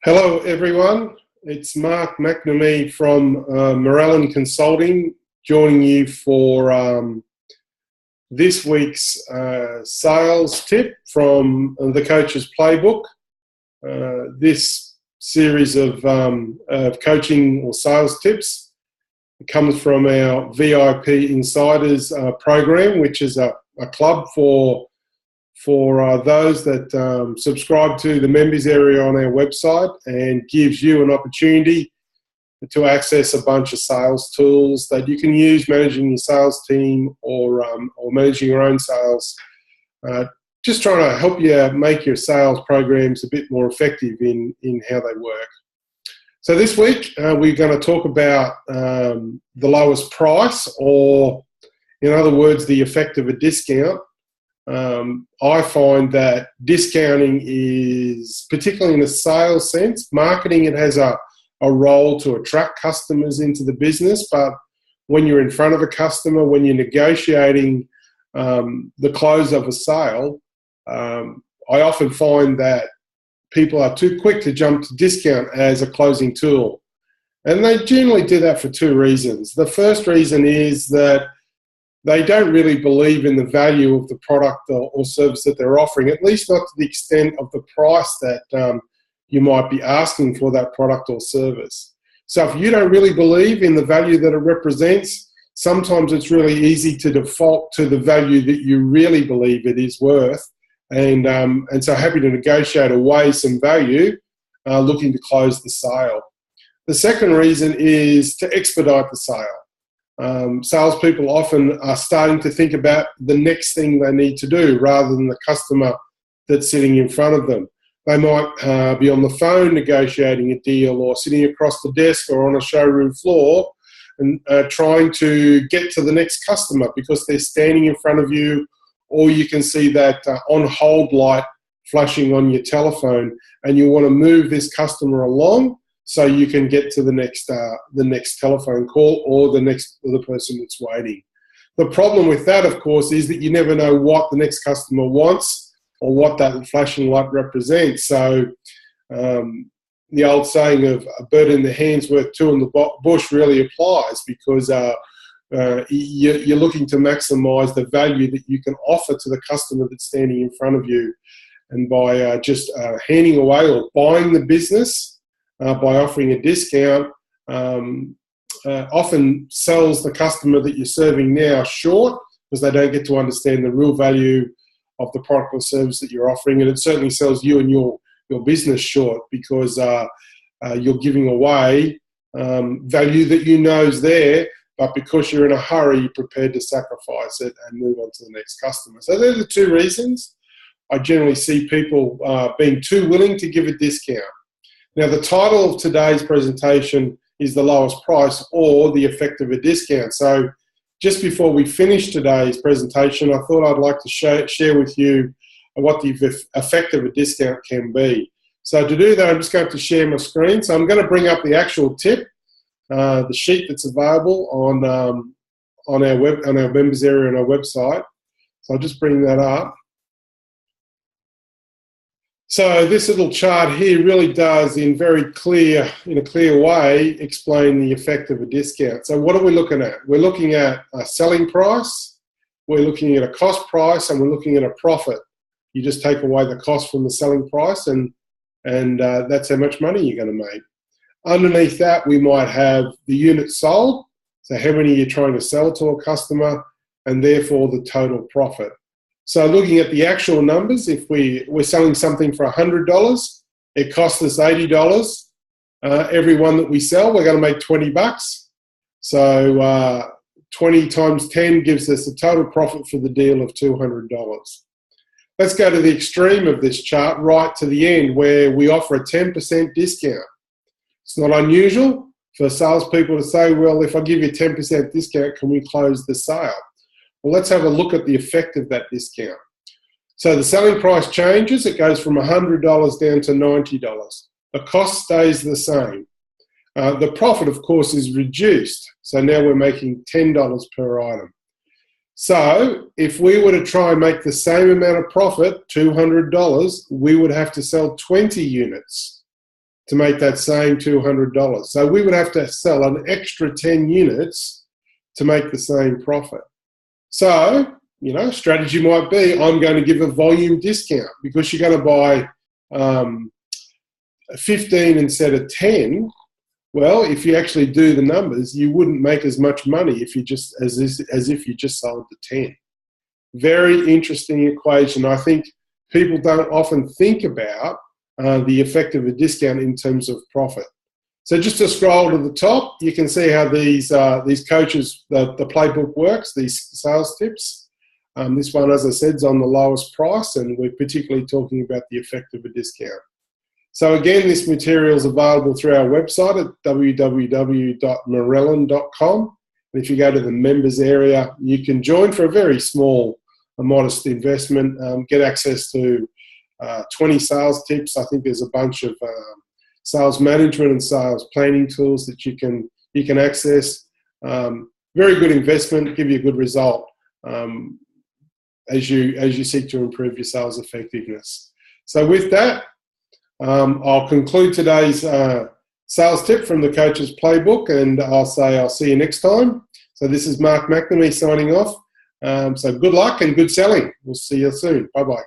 Hello, everyone. It's Mark McNamee from Morellen Consulting, joining you for this week's sales tip from the Coach's Playbook. This series of coaching or sales tips comes from our VIP Insiders program, which is a club for those that subscribe to the members area on our website, and gives you an opportunity to access a bunch of sales tools that you can use managing your sales team or managing your own sales. Just trying to help you make your sales programs a bit more effective in how they work. So this week we're going to talk about the lowest price, or in other words, the effect of a discount. I find that discounting is, particularly in a sales sense, marketing, it has a role to attract customers into the business, but when you're in front of a customer, when you're negotiating the close of a sale, I often find that people are too quick to jump to discount as a closing tool. And they generally do that for two reasons. The first reason is that they don't really believe in the value of the product or service that they're offering, at least not to the extent of the price that you might be asking for that product or service. So if you don't really believe in the value that it represents, sometimes it's really easy to default to the value that you really believe it is worth, and so happy to negotiate away some value, looking to close the sale. The second reason is to expedite the sale. Salespeople often are starting to think about the next thing they need to do rather than the customer that's sitting in front of them. They might be on the phone negotiating a deal, or sitting across the desk or on a showroom floor and trying to get to the next customer because they're standing in front of you, or you can see that on hold light flashing on your telephone, and you want to move this customer along so you can get to the next telephone call or the person that's waiting. The problem with that, of course, is that you never know what the next customer wants or what that flashing light represents. So the old saying of a bird in the hand's worth two in the bush really applies, because you're looking to maximise the value that you can offer to the customer that's standing in front of you. And by just handing away or buying the business, by offering a discount, often sells the customer that you're serving now short, because they don't get to understand the real value of the product or service that you're offering. And it certainly sells you and your business short, because you're giving away value that you know is there, but because you're in a hurry, you're prepared to sacrifice it and move on to the next customer. So they're the two reasons I generally see people being too willing to give a discount. Now, the title of today's presentation is The Lowest Price, or the Effect of a Discount. So just before we finish today's presentation, I thought I'd like to share with you what the effect of a discount can be. So to do that, I'm just going to share my screen. So I'm going to bring up the actual tip, the sheet that's available on our members area on our website. So I'll just bring that up. So this little chart here really does, in a clear way, explain the effect of a discount. So what are we looking at? We're looking at a selling price, we're looking at a cost price, and we're looking at a profit. You just take away the cost from the selling price, and that's how much money you're going to make. Underneath that, we might have the units sold, so how many you're trying to sell to a customer, and therefore the total profit. So looking at the actual numbers, if we're selling something for $100, it costs us $80. Every one that we sell, we're going to make $20. So 20 times 10 gives us a total profit for the deal of $200. Let's go to the extreme of this chart, right to the end, where we offer a 10% discount. It's not unusual for salespeople to say, well, if I give you a 10% discount, can we close the sale? Well, let's have a look at the effect of that discount. So the selling price changes. It goes from $100 down to $90. The cost stays the same. The profit, of course, is reduced. So now we're making $10 per item. So if we were to try and make the same amount of profit, $200, we would have to sell 20 units to make that same $200. So we would have to sell an extra 10 units to make the same profit. So, strategy might be, I'm going to give a volume discount because you're going to buy 15 instead of 10. Well, if you actually do the numbers, you wouldn't make as much money if you just as if you just sold the 10. Very interesting equation. I think people don't often think about the effect of a discount in terms of profit. So just to scroll to the top, you can see how these coaches, the playbook works, these sales tips. This one, as I said, is on the lowest price, and we're particularly talking about the effect of a discount. So again, this material is available through our website at www.morellon.com. And if you go to the members area, you can join for a very small, modest investment, get access to 20 sales tips. I think there's a bunch of sales management and sales planning tools that you can access. Very good investment, give you a good result as you seek to improve your sales effectiveness. So with that, I'll conclude today's sales tip from the Coach's Playbook, and I'll see you next time. So this is Mark McNamee signing off. So good luck and good selling. We'll see you soon. Bye-bye.